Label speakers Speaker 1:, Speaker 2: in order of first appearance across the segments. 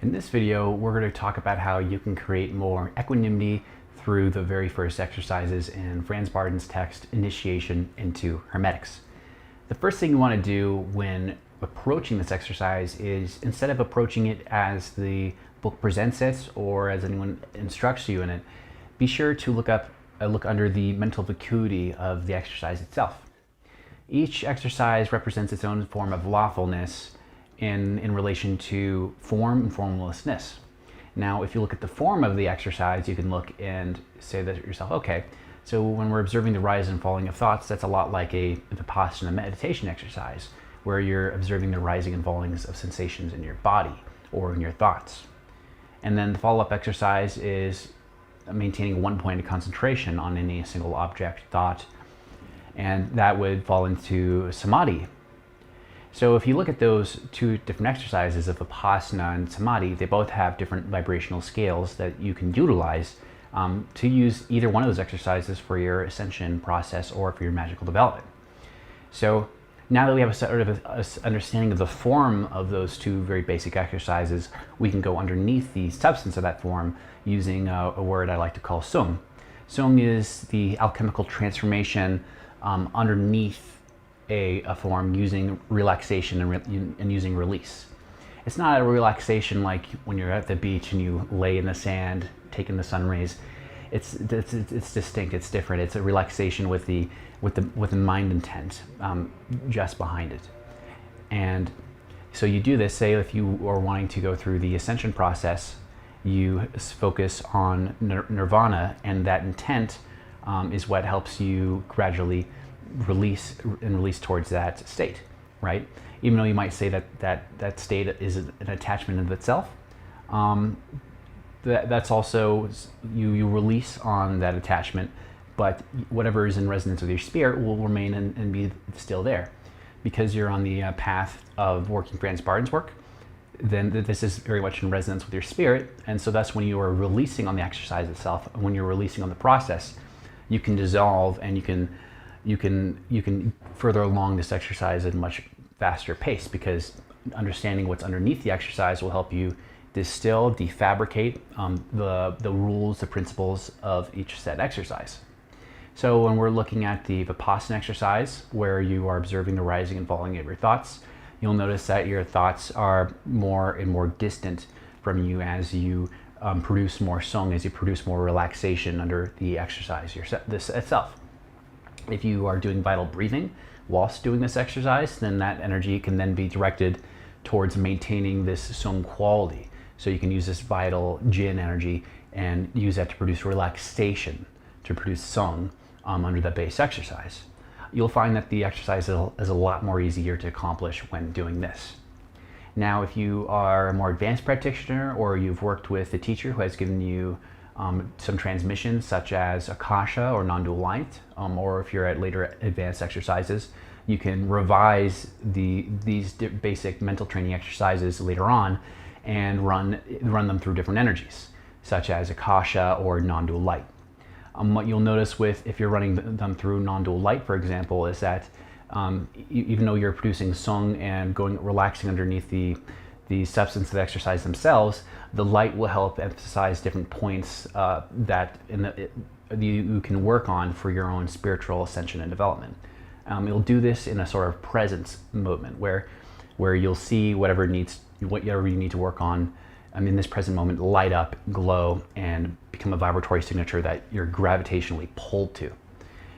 Speaker 1: In this video, we're going to talk about how you can create more equanimity through the very first exercises in Franz Bardon's text, Initiation into Hermetics. The first thing you want to do when approaching this exercise is, instead of approaching it as the book presents it or as anyone instructs you in it, be sure to look under the mental vacuity of the exercise itself. Each exercise represents its own form of lawfulness in relation to form and formlessness. Now, if you look at the form of the exercise, you can look and say that to yourself, okay, so when we're observing the rise and falling of thoughts, that's a lot like a Vipassana meditation exercise, where you're observing the rising and fallings of sensations in your body or in your thoughts. And then the follow-up exercise is maintaining one point of concentration on any single object, thought, and that would fall into samadhi. So if you look at those two different exercises of Vipassana and Samadhi, they both have different vibrational scales that you can utilize to use either one of those exercises for your ascension process or for your magical development. So now that we have a sort of a understanding of the form of those two very basic exercises, we can go underneath the substance of that form using a word I like to call sung. Sung is the alchemical transformation underneath a form using relaxation and using release. It's not a relaxation like when you're at the beach and you lay in the sand, taking the sun rays. It's distinct. It's different. It's a relaxation with the mind intent just behind it. And so you do this. Say if you are wanting to go through the ascension process, you focus on nirvana, and that intent is what helps you gradually release towards that state, right? Even though you might say that state is an attachment of itself, that's also you release on that attachment, but whatever is in resonance with your spirit will remain and be still there, because you're on the path of working Franz Bardon's work. Then this is very much in resonance with your spirit, and so that's when you are releasing on the exercise itself. When you're releasing on the process, you can dissolve and you can further along this exercise at a much faster pace, because understanding what's underneath the exercise will help you distill, defabricate the rules, the principles of each set exercise. So when we're looking at the Vipassana exercise, where you are observing the rising and falling of your thoughts, you'll notice that your thoughts are more and more distant from you as you produce more sung, as you produce more relaxation under the exercise itself. If you are doing vital breathing whilst doing this exercise, then that energy can then be directed towards maintaining this sung quality. So you can use this vital jin energy and use that to produce relaxation, to produce sung under the base exercise. You'll find that the exercise is a lot more easier to accomplish when doing this. Now, if you are a more advanced practitioner, or you've worked with a teacher who has given you some transmissions such as Akasha or non-dual light, or if you're at later advanced exercises, you can revise these basic mental training exercises later on and run them through different energies, such as Akasha or non-dual light. What you'll notice if you're running them through non-dual light, for example, is that even though you're producing sung and relaxing underneath the substance of the exercise themselves, the light will help emphasize different points that you can work on for your own spiritual ascension and development. You'll do this in a sort of presence moment where you'll see whatever you need to work on in this present moment light up, glow, and become a vibratory signature that you're gravitationally pulled to.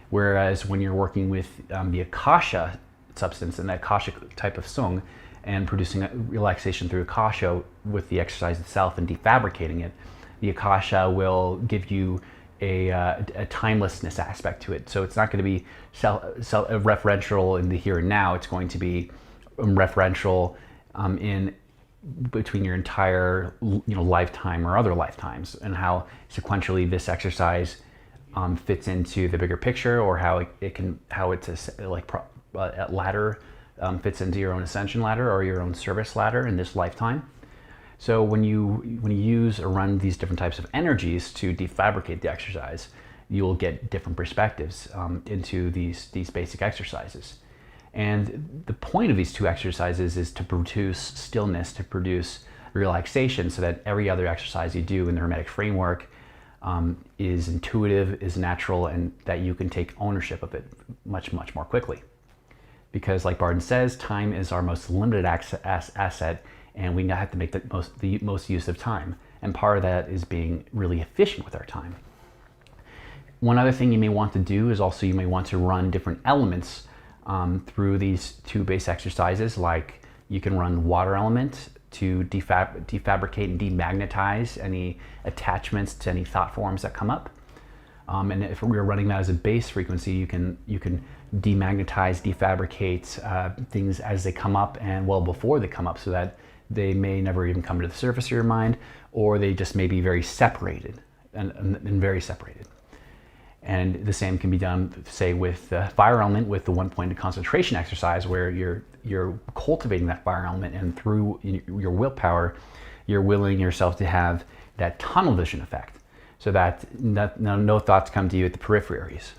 Speaker 1: Whereas when you're working with the Akasha substance and the Akasha type of sung, and producing a relaxation through Akasha with the exercise itself and defabricating it, the Akasha will give you a timelessness aspect to it. So it's not going to be referential in the here and now. It's going to be referential in between your entire lifetime or other lifetimes, and how sequentially this exercise fits into the bigger picture, or how it's a ladder fits into your own ascension ladder or your own service ladder in this lifetime. So when you use or run these different types of energies to defabricate the exercise, you will get different perspectives into these basic exercises. And the point of these two exercises is to produce stillness, to produce relaxation, so that every other exercise you do in the Hermetic framework is intuitive, is natural, and that you can take ownership of it much more quickly. Because like Bardon says, time is our most limited asset, and we have to make the most use of time. And part of that is being really efficient with our time. One other thing you may want to do is also you may want to run different elements through these 2 base exercises. Like you can run water element to defabricate and demagnetize any attachments to any thought forms that come up. And if we're running that as a base frequency, you can demagnetize, defabricate things as they come up and well before they come up, so that they may never even come to the surface of your mind, or they just may be very separated and very separated. And the same can be done, say, with the fire element, with the 1-pointed concentration exercise, where you're cultivating that fire element, and through your willpower, you're willing yourself to have that tunnel vision effect, so that no thoughts come to you at the peripheries.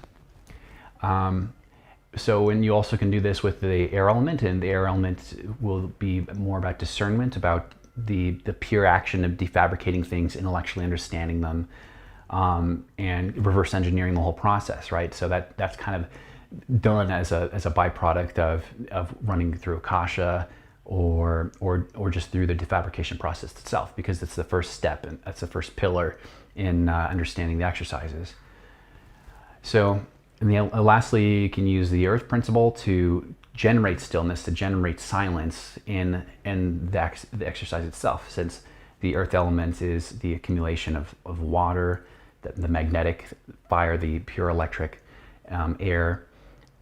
Speaker 1: And you also can do this with the air element, and the air element will be more about discernment, about the pure action of defabricating things, intellectually understanding them, and reverse engineering the whole process, right? So that's kind of done as a byproduct of running through Akasha, or just through the defabrication process itself, because it's the first step, and that's the first pillar in understanding the exercises. So, and lastly, you can use the earth principle to generate stillness, to generate silence in the exercise itself, since the earth element is the accumulation of water, the magnetic, fire, the pure electric, air,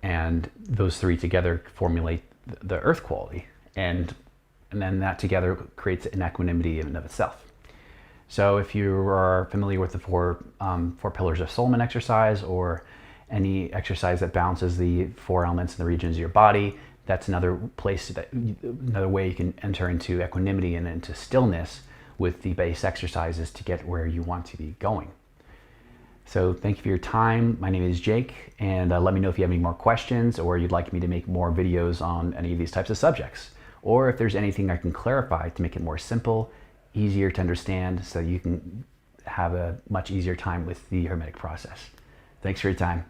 Speaker 1: and those 3 together formulate the earth quality, and then that together creates an equanimity in and of itself. So if you are familiar with the 4 pillars of Solomon exercise, or any exercise that balances the 4 elements in the regions of your body, that's another way you can enter into equanimity and into stillness with the base exercises to get where you want to be going. So thank you for your time. My name is Jake, and let me know if you have any more questions, or you'd like me to make more videos on any of these types of subjects, or if there's anything I can clarify to make it more simple, easier to understand, so you can have a much easier time with the Hermetic process. Thanks for your time.